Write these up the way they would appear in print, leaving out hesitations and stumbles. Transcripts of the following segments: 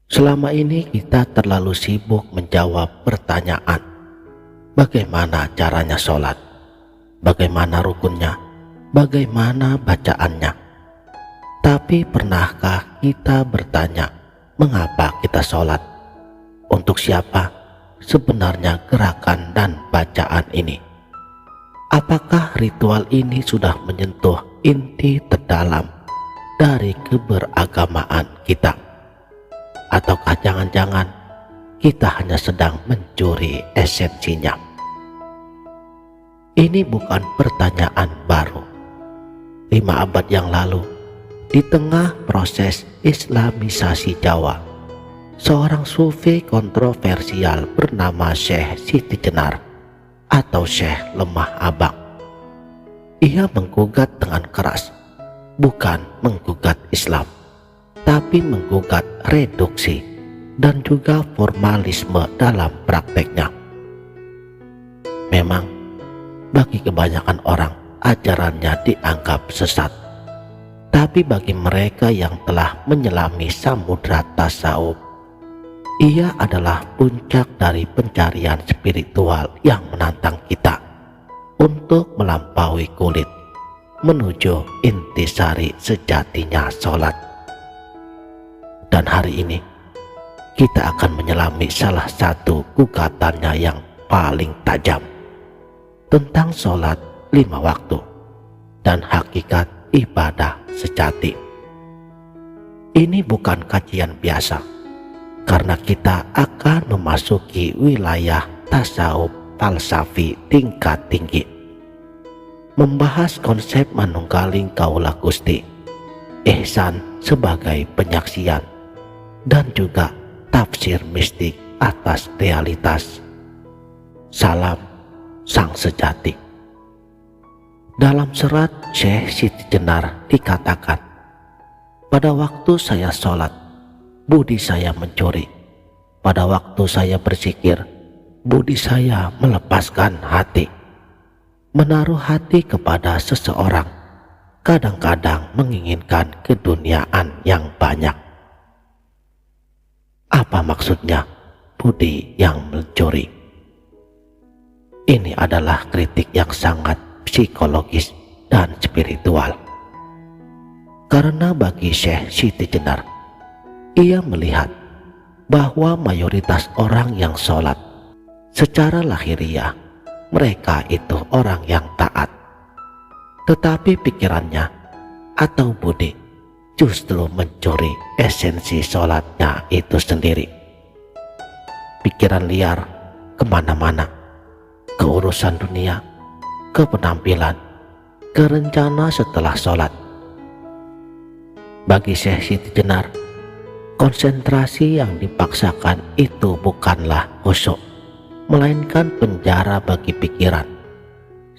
Selama ini kita terlalu sibuk menjawab pertanyaan, bagaimana caranya sholat, bagaimana rukunnya, bagaimana bacaannya. Tapi pernahkah kita bertanya, mengapa kita sholat? Untuk siapa sebenarnya gerakan dan bacaan ini? Apakah ritual ini sudah menyentuh inti terdalam dari keberagamaan kita? Ataukah jangan-jangan kita hanya sedang mencuri esensinya? Ini bukan pertanyaan baru. 5 abad yang lalu, di tengah proses Islamisasi Jawa, seorang sufi kontroversial bernama Syekh Siti Jenar atau Syekh Lemah Abang. Ia menggugat dengan keras, bukan menggugat Islam, tapi menggugat reduksi dan juga formalisme dalam prakteknya. Memang bagi kebanyakan orang ajarannya dianggap sesat, tapi bagi mereka yang telah menyelami samudra tasawuf, ia adalah puncak dari pencarian spiritual yang menantang kita untuk melampaui kulit menuju intisari sejatinya sholat. Dan hari ini kita akan menyelami salah satu gugatannya yang paling tajam tentang sholat 5 waktu dan hakikat ibadah sejati. Ini bukan kajian biasa, karena kita akan memasuki wilayah tasawuf falsafi tingkat tinggi, membahas konsep manunggaling kaula Gusti, ihsan sebagai penyaksian, dan juga tafsir mistik atas realitas. Salam sang sejati. Dalam serat Syekh Siti Jenar dikatakan, pada waktu saya sholat, budi saya mencuri. Pada waktu saya berzikir, budi saya melepaskan hati. Menaruh hati kepada seseorang, kadang-kadang menginginkan keduniaan yang banyak. Apa maksudnya budi yang mencuri? Ini adalah kritik yang sangat psikologis dan spiritual. Karena bagi Syekh Siti Jenar, ia melihat bahwa mayoritas orang yang sholat secara lahiriah, mereka itu orang yang taat, tetapi pikirannya atau budi justru mencuri esensi sholatnya itu sendiri. Pikiran liar kemana-mana, ke urusan dunia, ke penampilan, ke rencana setelah sholat. Bagi Syekh Siti Jenar, konsentrasi yang dipaksakan itu bukanlah khusyuk, melainkan penjara bagi pikiran.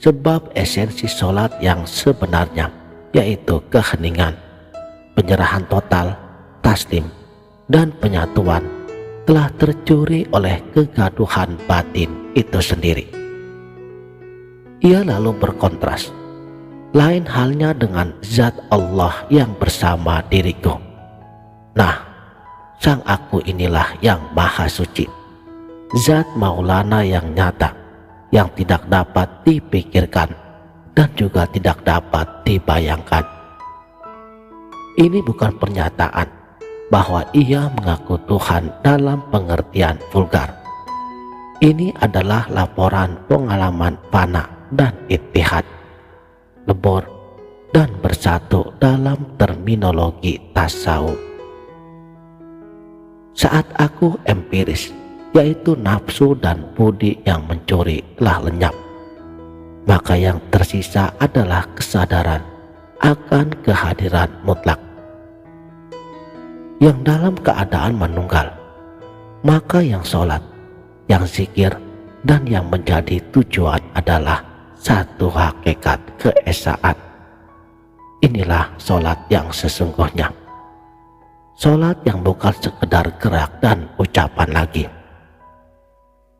Sebab esensi sholat yang sebenarnya yaitu keheningan, penyerahan total, taslim, dan penyatuan telah tercuri oleh kegaduhan batin itu sendiri. Ia lalu berkontras, lain halnya dengan zat Allah yang bersama diriku. Nah, sang aku inilah yang maha suci, zat Maulana yang nyata, yang tidak dapat dipikirkan dan juga tidak dapat dibayangkan. Ini bukan pernyataan bahwa ia mengaku Tuhan dalam pengertian vulgar. Ini adalah laporan pengalaman fana dan ittihad, lebur dan bersatu dalam terminologi tasawuf. Saat aku empiris, yaitu nafsu dan budi yang mencuri telah lenyap, maka yang tersisa adalah kesadaran akan kehadiran mutlak. Yang dalam keadaan manunggal, maka yang sholat, yang zikir, dan yang menjadi tujuan adalah satu hakikat keesaan. Inilah sholat yang sesungguhnya. Sholat yang bukan sekedar gerak dan ucapan lagi.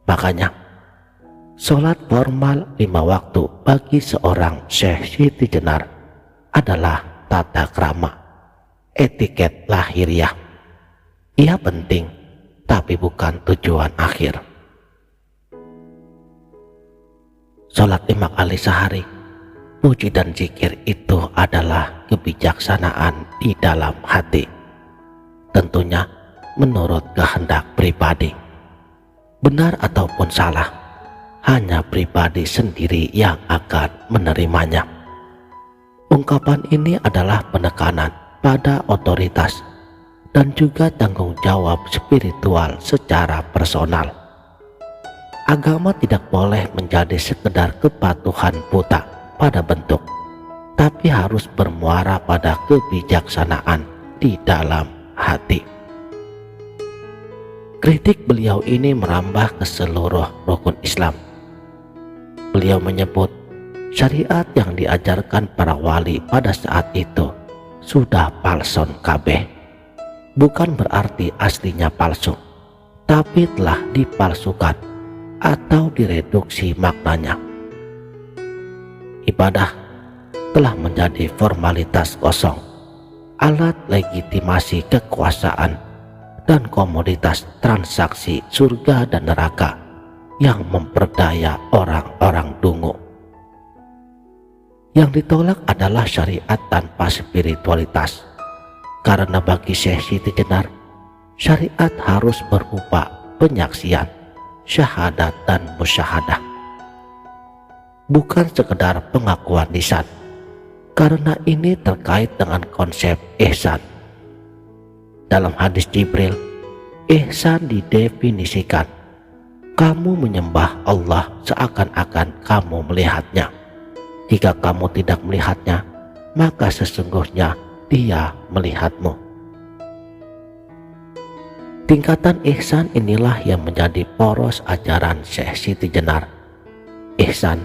Makanya, sholat formal 5 waktu bagi seorang Syekh Siti Jenar adalah tata krama, etiket lahiriah Ia penting, tapi bukan tujuan akhir. Sholat 5 kali sehari, puji dan zikir itu adalah kebijaksanaan di dalam hati. Tentunya menurut kehendak pribadi. Benar ataupun salah, hanya pribadi sendiri yang akan menerimanya. Ungkapan ini adalah penekanan pada otoritas dan juga tanggung jawab spiritual secara personal. Agama tidak boleh menjadi sekedar kepatuhan buta pada bentuk, tapi harus bermuara pada kebijaksanaan di dalam hati. Kritik beliau ini merambah ke seluruh rukun Islam. Beliau menyebut syariat yang diajarkan para wali pada saat itu sudah palson kabeh. Bukan berarti aslinya palsu, tapi telah dipalsukan atau direduksi maknanya. Ibadah telah menjadi formalitas kosong, alat legitimasi kekuasaan dan komoditas transaksi surga dan neraka yang memperdaya orang-orang dungu. Yang ditolak adalah syariat tanpa spiritualitas, karena bagi Syekh Siti Jenar, syariat harus berupa penyaksian, syahadat dan musyahadah, bukan sekedar pengakuan lisan, karena ini terkait dengan konsep ihsan. Dalam hadis Jibril, ihsan didefinisikan, kamu menyembah Allah seakan-akan kamu melihatnya. Jika kamu tidak melihatnya, maka sesungguhnya Dia melihatmu. Tingkatan ihsan inilah yang menjadi poros ajaran Syekh Siti Jenar. Ihsan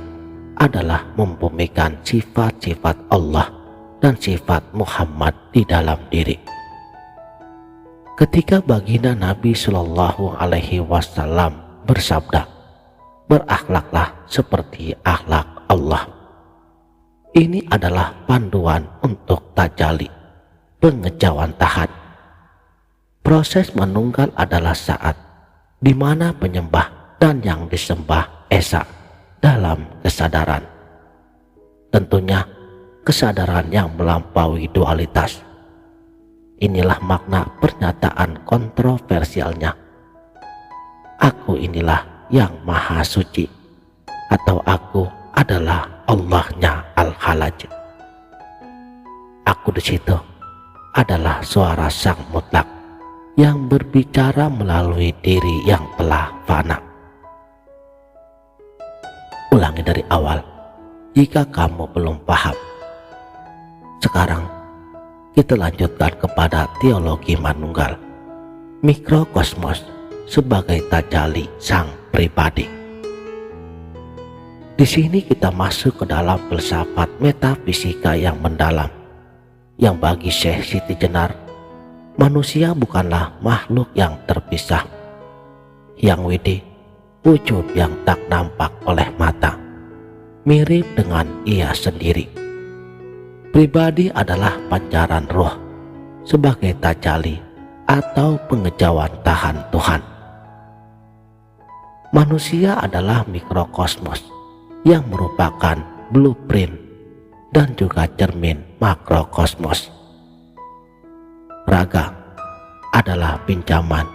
adalah membumikan sifat-sifat Allah dan sifat Muhammad di dalam diri. Ketika baginda Nabi Shallallahu Alaihi Wasallam bersabda, berakhlaklah seperti akhlak Allah. Ini adalah panduan untuk tajalli, pengejauhan tahan. Proses menunggal adalah saat di mana penyembah dan yang disembah esa dalam kesadaran. Tentunya kesadaran yang melampaui dualitas. Inilah makna pernyataan kontroversialnya. Aku inilah yang maha suci, atau aku adalah Allahnya Al-Halaj. Aku di situ adalah suara sang mutlak yang berbicara melalui diri yang telah fana. Ulangi dari awal jika kamu belum paham. Sekarang kita lanjutkan kepada teologi manunggal, mikrokosmos sebagai tajalli sang pribadi. Di sini kita masuk ke dalam filsafat metafisika yang mendalam, yang bagi Syekh Siti Jenar, manusia bukanlah makhluk yang terpisah, yang widih, wujud yang tak nampak oleh mata, mirip dengan ia sendiri. Pribadi adalah pancaran roh sebagai tajalli atau pengejauhan tahan Tuhan. Manusia adalah mikrokosmos yang merupakan blueprint dan juga cermin makrokosmos. Raga adalah pinjaman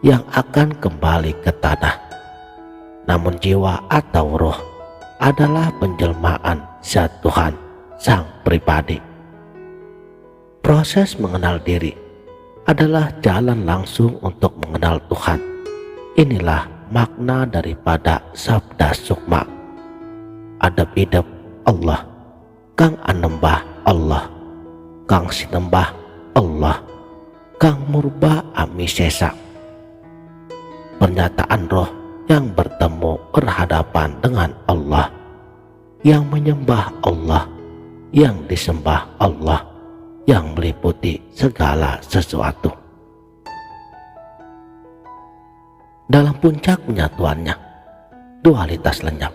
yang akan kembali ke tanah, namun jiwa atau roh adalah penjelmaan zat Tuhan sang pribadi. Proses mengenal diri adalah jalan langsung untuk mengenal Tuhan. Inilah makna daripada sabda sukma. Adab hidup Allah, kang anembah Allah, kang sinembah Allah, kang murba amisesa. Pernyataan roh yang bertemu berhadapan dengan Allah, yang menyembah Allah, yang disembah Allah, yang meliputi segala sesuatu. Dalam puncak penyatuannya, dualitas lenyap.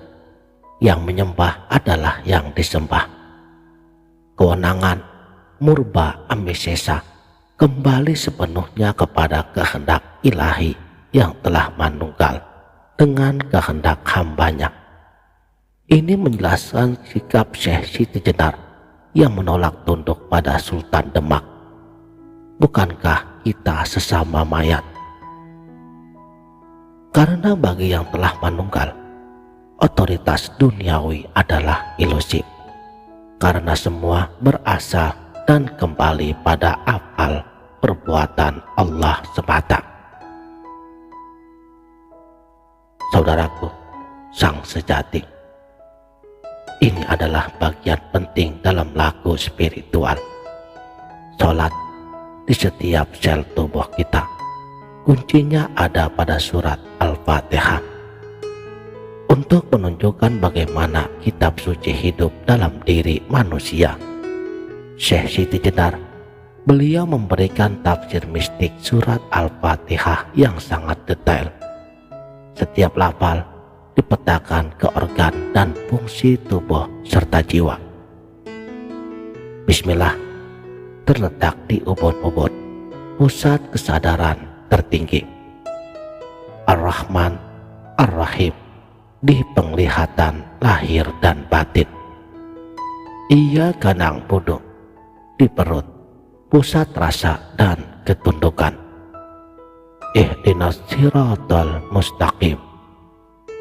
Yang menyembah adalah yang disembah. Kewenangan murba amisesa kembali sepenuhnya kepada kehendak ilahi yang telah manunggal dengan kehendak hambanya. Ini menjelaskan sikap Syekh Siti Jenar yang menolak tunduk pada Sultan Demak. Bukankah kita sesama mayat? Karena bagi yang telah manunggal, otoritas duniawi adalah ilusi. Karena semua berasal dan kembali pada afal perbuatan Allah semata. Saudaraku, sang sejati, ini adalah bagian penting dalam laku spiritual. Sholat di setiap sel tubuh kita. Kuncinya ada pada surat Al-Fatihah. Untuk menunjukkan bagaimana kitab suci hidup dalam diri manusia, Syekh Siti Jenar, beliau memberikan tafsir mistik surat Al-Fatihah yang sangat detail. Setiap lafal dipetakan ke organ dan fungsi tubuh serta jiwa. Bismillah terletak di ubun-ubun, pusat kesadaran tertinggi. Ar-Rahman, Ar-Rahim di penglihatan lahir dan batin. Ia ganang buduk di perut, pusat rasa dan ketundukan. Ihdinas siratal mustaqim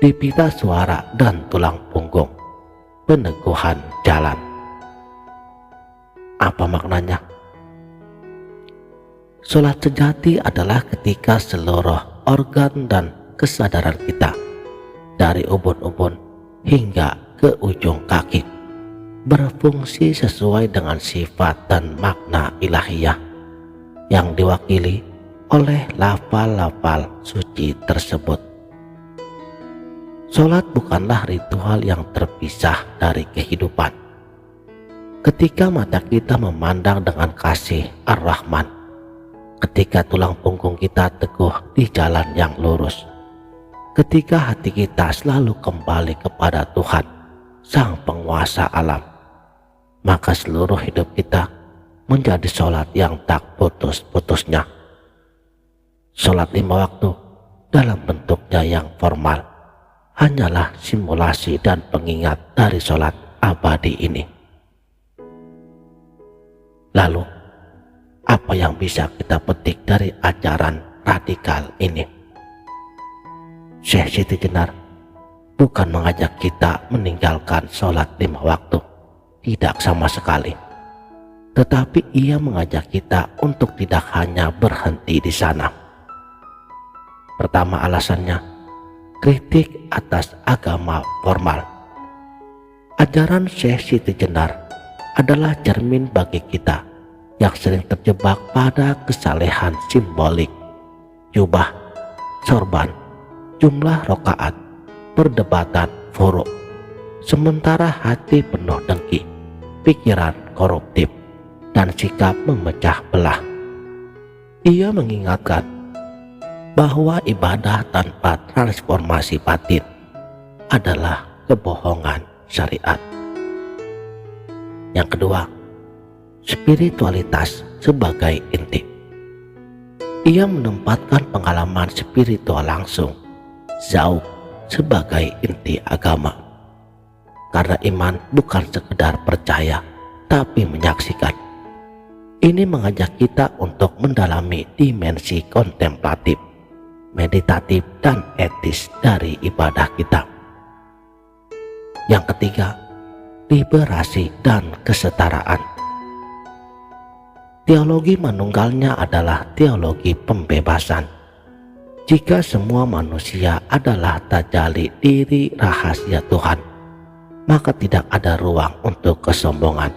di pita suara dan tulang punggung, peneguhan jalan. Apa maknanya? Sholat sejati adalah ketika seluruh organ dan kesadaran kita, dari ubun-ubun hingga ke ujung kaki, berfungsi sesuai dengan sifat dan makna ilahiyah yang diwakili oleh lafal-lafal suci tersebut. Sholat bukanlah ritual yang terpisah dari kehidupan. Ketika mata kita memandang dengan kasih Ar-Rahman, ketika tulang punggung kita teguh di jalan yang lurus, ketika hati kita selalu kembali kepada Tuhan, Sang Penguasa alam, maka seluruh hidup kita menjadi sholat yang tak putus-putusnya. Sholat 5 waktu dalam bentuknya yang formal hanyalah simulasi dan pengingat dari sholat abadi ini. Lalu, apa yang bisa kita petik dari ajaran radikal ini? Syekh Siti Jenar bukan mengajak kita meninggalkan sholat 5 waktu, tidak sama sekali. Tetapi ia mengajak kita untuk tidak hanya berhenti di sana. Pertama alasannya, kritik atas agama formal. Ajaran Syekh Siti Jenar adalah cermin bagi kita yang sering terjebak pada kesalehan simbolik, jubah, sorban, jumlah rokaat, perdebatan furuk, sementara hati penuh dengki, pikiran koruptif, dan sikap memecah belah. Ia mengingatkan bahwa ibadah tanpa transformasi batin adalah kebohongan syariat. Yang kedua, spiritualitas sebagai inti. Ia menempatkan pengalaman spiritual langsung, zauq, sebagai inti agama. Karena iman bukan sekedar percaya, tapi menyaksikan. Ini mengajak kita untuk mendalami dimensi kontemplatif, meditatif, dan etis dari ibadah kita. Yang ketiga, liberasi dan kesetaraan. Teologi manunggalnya adalah teologi pembebasan. Jika semua manusia adalah tajalli diri rahasia Tuhan, maka tidak ada ruang untuk kesombongan,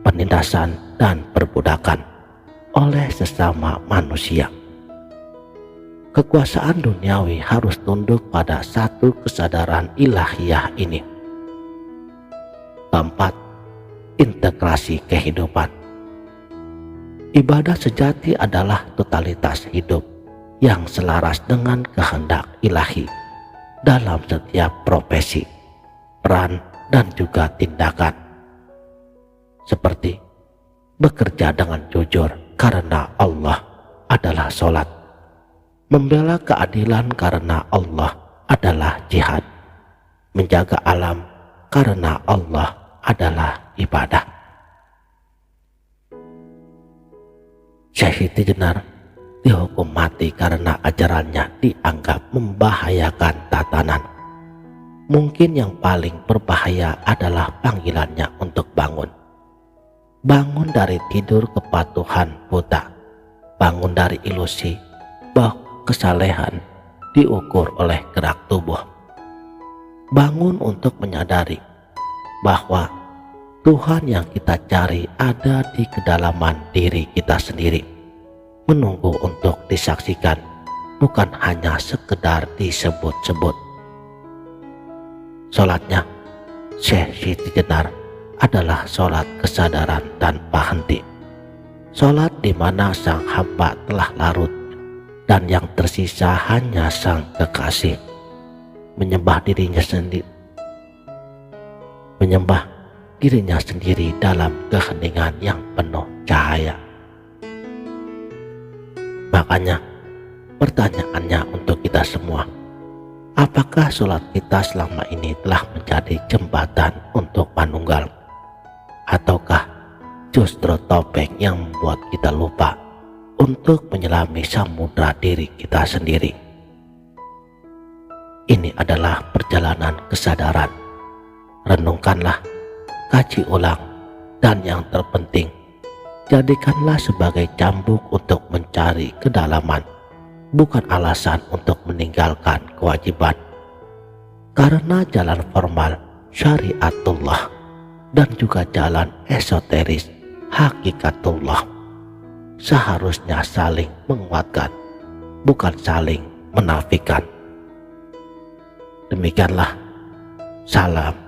penindasan, dan perbudakan oleh sesama manusia. Kekuasaan duniawi harus tunduk pada satu kesadaran ilahiyah ini. Keempat, integrasi kehidupan. Ibadah sejati adalah totalitas hidup yang selaras dengan kehendak ilahi dalam setiap profesi, peran, dan juga tindakan. Seperti bekerja dengan jujur karena Allah adalah sholat. Membela keadilan karena Allah adalah jihad. Menjaga alam karena Allah adalah ibadah. Syekh Siti Jenar dihukum mati karena ajarannya dianggap membahayakan tatanan. Mungkin yang paling berbahaya adalah panggilannya untuk bangun. Bangun dari tidur kepatuhan buta. Bangun dari ilusi bahwa kesalehan diukur oleh gerak tubuh. Bangun untuk menyadari bahwa Tuhan yang kita cari ada di kedalaman diri kita sendiri, menunggu untuk disaksikan, bukan hanya sekedar disebut-sebut. Sholatnya Syekh Siti Jenar adalah sholat kesadaran tanpa henti. Sholat di mana sang hamba telah larut dan yang tersisa hanya sang kekasih. Menyembah dirinya sendiri dalam keheningan yang penuh cahaya. Makanya pertanyaannya untuk kita semua, apakah sholat kita selama ini telah menjadi jembatan untuk manunggal? Ataukah justru topeng yang membuat kita lupa untuk menyelami samudra diri kita sendiri? Ini adalah perjalanan kesadaran. Renungkanlah, kaji ulang, dan yang terpenting, jadikanlah sebagai cambuk untuk mencari kedalaman, bukan alasan untuk meninggalkan kewajiban. Karena jalan formal syariatullah dan juga jalan esoteris hakikatullah seharusnya saling menguatkan, bukan saling menafikan. Demikianlah, salam